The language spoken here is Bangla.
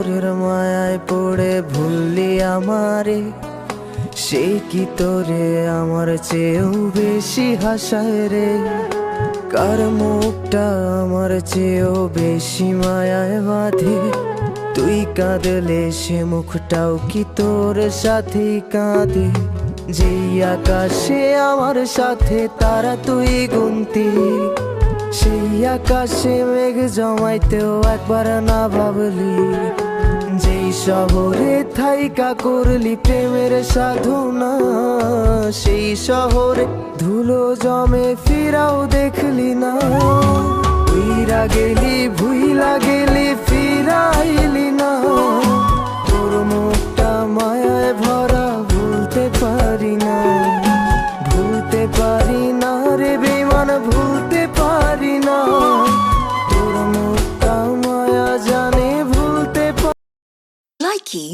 তোর মায়ায় পড়ে ভুললি আমারে, সে কি তোরে আমার চেয়েও বেশি হাসায় রে। কার মুখটা আমার চেয়েও বেশি মায়ায় বাঁধে, তুই কাঁদলে সে মুখটাও কি তোর সাথে কাঁদে। যেই আকাশে আমার সাথে তারা তুই গুনতি, সেই আকাশে মেঘ জমাইতেও একবার না ভাবলি। যেই শহরে থাইকা করলি প্রেমের সাধনা, সেই শহরে ধুলো জমে ফিরাও দেখলি না। উইরা গেলি ভুইলা গেলি ফিরাইলি না, তোর মুখটা মায়ায় ভরা ভুলতে পারি না। ভুলতে পারি না রে বেমান, ভুলতে পারি না। তোর মুখটা মায়া জানে ভুলতে Likey